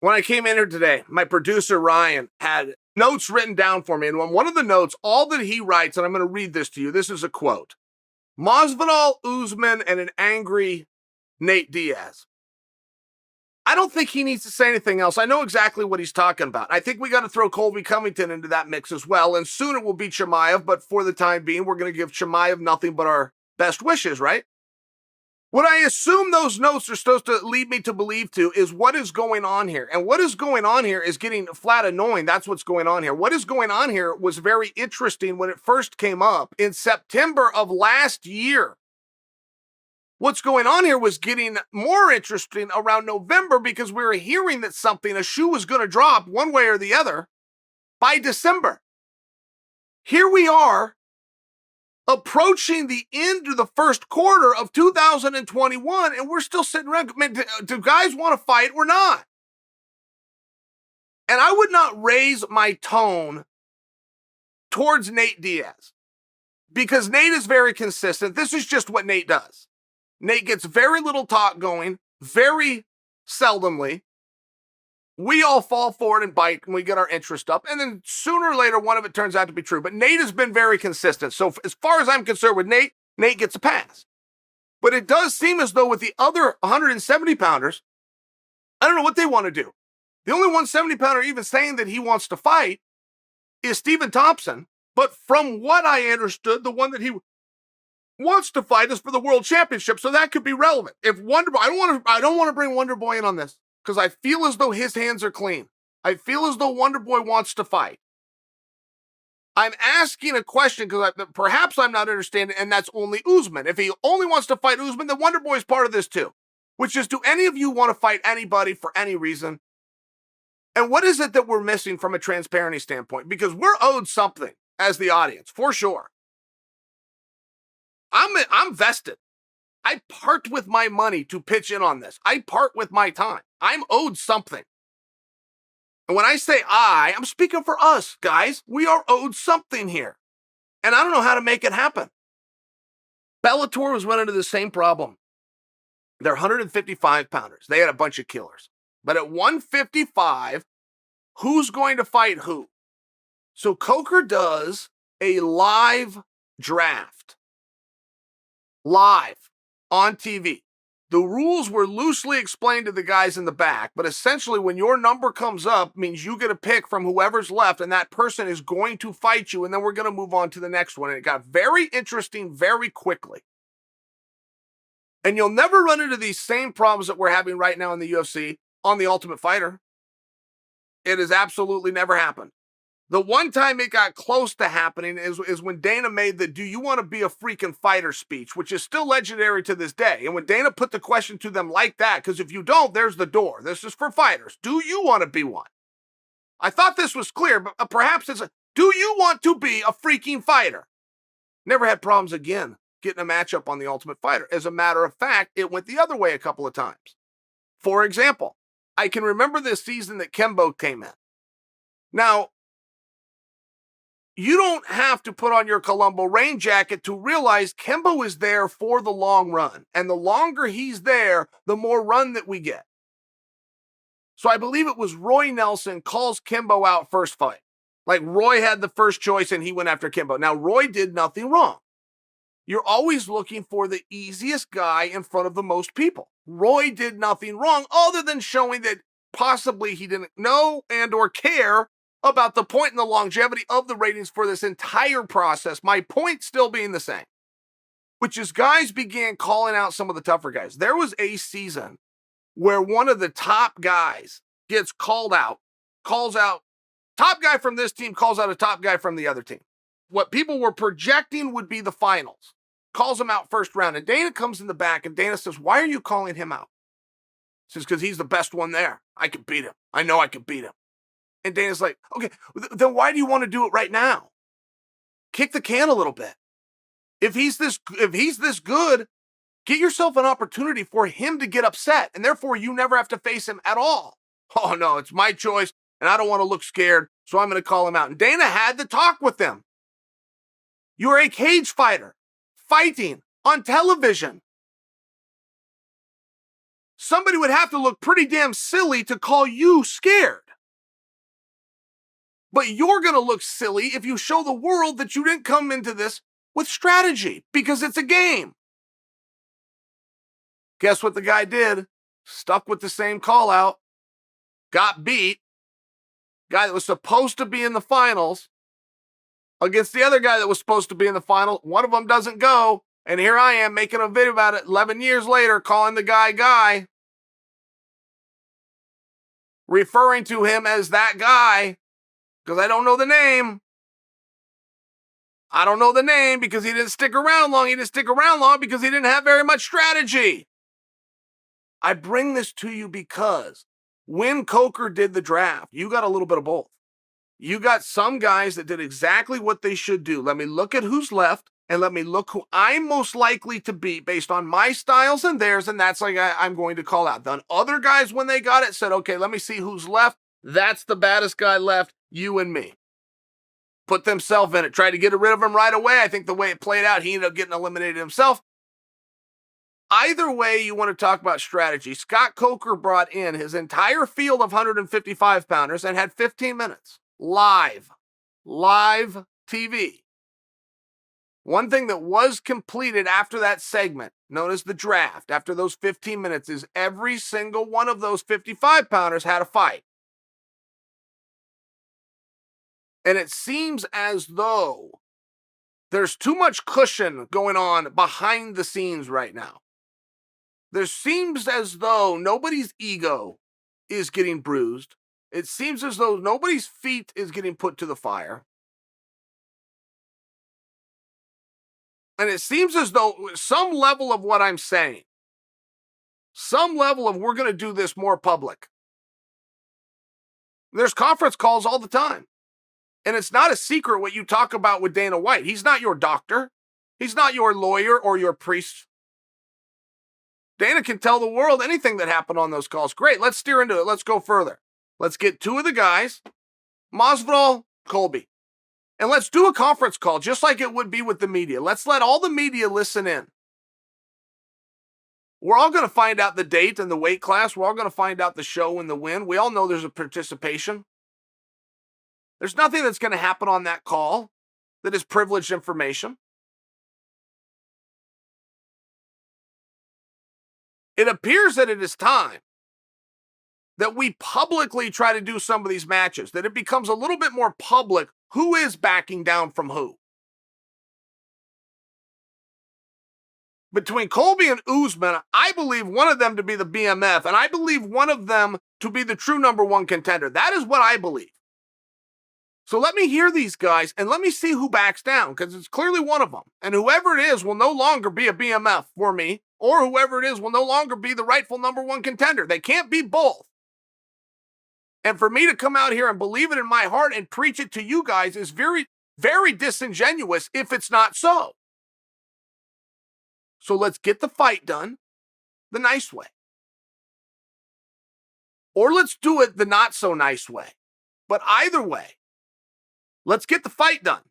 When I came in here today, my producer, Ryan, had notes written down for me. And on one of the notes, all that he writes, and I'm going to read this to you, this is a quote. Masvidal, Usman, and an angry Nate Diaz. I don't think he needs to say anything else. I know exactly what he's talking about. I think we got to throw Colby Covington into that mix as well. And soon it will be Chimaev, but for the time being, we're going to give Chimaev nothing but our best wishes, right? What I assume those notes are supposed to lead me to believe to is what is going on here. And what is going on here is getting flat annoying. That's what's going on here. What is going on here was very interesting when it first came up in September of last year. What's going on here was getting more interesting around November because we were hearing that a shoe was going to drop one way or the other by December. Here we are approaching the end of the first quarter of 2021, and we're still sitting around. Man, do guys want to fight or not? And I would not raise my tone towards Nate Diaz because Nate is very consistent. This is just what Nate does. Nate gets very little talk going, very seldomly. We all fall for it and bite and we get our interest up. And then sooner or later, one of it turns out to be true. But Nate has been very consistent. So as far as I'm concerned with Nate, Nate gets a pass. But it does seem as though with the other 170-pounders, I don't know what they want to do. The only 170-pounder even saying that he wants to fight is Stephen Thompson. But from what I understood, the one that he wants to fight is for the world championship, so that could be relevant. If Wonder Boy, I don't want to bring Wonder Boy in on this because I feel as though his hands are clean. I feel as though Wonder Boy wants to fight. I'm asking a question because perhaps I'm not understanding, and that's only Usman. If he only wants to fight Usman, then Wonder Boy is part of this too. Which is, do any of you want to fight anybody for any reason? And what is it that we're missing from a transparency standpoint? Because we're owed something as the audience, for sure. I'm vested. I part with my money to pitch in on this. I part with my time. I'm owed something. And when I say I'm speaking for us, guys. We are owed something here. And I don't know how to make it happen. Bellator was running into the same problem. They're 155-pounders. They had a bunch of killers. But at 155, who's going to fight who? So Coker does a live draft. Live on TV. The rules were loosely explained to the guys in the back, but essentially when your number comes up means you get a pick from whoever's left and that person is going to fight you and then we're going to move on to the next one. And it got very interesting very quickly. And you'll never run into these same problems that we're having right now in the UFC on The Ultimate Fighter. It has absolutely never happened. The one time it got close to happening is when Dana made the "do you want to be a freaking fighter" speech, which is still legendary to this day. And when Dana put the question to them like that, because if you don't, there's the door. This is for fighters. Do you want to be one? I thought this was clear, but perhaps it's do you want to be a freaking fighter? Never had problems again getting a matchup on The Ultimate Fighter. As a matter of fact, it went the other way a couple of times. For example, I can remember this season that Kembo came in. Now, you don't have to put on your Colombo rain jacket to realize Kembo is there for the long run. And the longer he's there, the more run that we get. So I believe it was Roy Nelson calls Kembo out first fight. Like Roy had the first choice and he went after Kembo. Now, Roy did nothing wrong. You're always looking for the easiest guy in front of the most people. Roy did nothing wrong other than showing that possibly he didn't know and or care about the point and the longevity of the ratings for this entire process. My point still being the same, which is guys began calling out some of the tougher guys. There was a season where one of the top guys gets called out, calls out, top guy from this team calls out a top guy from the other team. What people were projecting would be the finals. Calls him out first round. And Dana comes in the back and Dana says, "Why are you calling him out?" He says, "Because he's the best one there. I can beat him. I know I can beat him." And Dana's like, "Okay, then why do you want to do it right now? Kick the can a little bit. If he's this good, get yourself an opportunity for him to get upset, and therefore you never have to face him at all." "Oh no, it's my choice, and I don't want to look scared, so I'm going to call him out." And Dana had to talk with them. You're a cage fighter, fighting on television. somebody would have to look pretty damn silly to call you scared. But you're going to look silly if you show the world that you didn't come into this with strategy, because it's a game. Guess what the guy did? Stuck with the same call out, got beat. Guy that was supposed to be in the finals against the other guy that was supposed to be in the final. One of them doesn't go. And here I am making a video about it 11 years later, calling the guy, referring to him as that guy, because I don't know the name. I don't know the name because he didn't stick around long. He didn't stick around long because he didn't have very much strategy. I bring this to you because when Coker did the draft, you got a little bit of both. You got some guys that did exactly what they should do. Let me look at who's left, and let me look who I'm most likely to beat based on my styles and theirs, and that's like I'm going to call out. Then other guys, when they got it, said, okay, let me see who's left. That's the baddest guy left, you and me. Put themselves in it. Tried to get rid of him right away. I think the way it played out, he ended up getting eliminated himself. Either way, you want to talk about strategy. Scott Coker brought in his entire field of 155-pounders and had 15 minutes. Live TV. One thing that was completed after that segment, known as the draft, after those 15 minutes, is every single one of those 55-pounders had a fight. And it seems as though there's too much cushion going on behind the scenes right now. There seems as though nobody's ego is getting bruised. It seems as though nobody's feet is getting put to the fire. And it seems as though some level of what I'm saying, some level of we're going to do this more public. There's conference calls all the time. And it's not a secret what you talk about with Dana White. He's not your doctor. He's not your lawyer or your priest. Dana can tell the world anything that happened on those calls. Great, let's steer into it. Let's go further. Let's get two of the guys, Masvidal, Colby. And let's do a conference call just like it would be with the media. Let's let all the media listen in. We're all going to find out the date and the weight class. We're all going to find out the show and the win. We all know there's a participation. There's nothing that's going to happen on that call that is privileged information. It appears that it is time that we publicly try to do some of these matches, that it becomes a little bit more public who is backing down from who. Between Colby and Usman, I believe one of them to be the BMF, and I believe one of them to be the true number one contender. That is what I believe. So let me hear these guys, and let me see who backs down, because it's clearly one of them. And whoever it is will no longer be a BMF for me, or whoever it is will no longer be the rightful number one contender. They can't be both. And for me to come out here and believe it in my heart and preach it to you guys is very, very disingenuous if it's not so. So let's get the fight done the nice way. Or let's do it the not so nice way. But either way, let's get the fight done.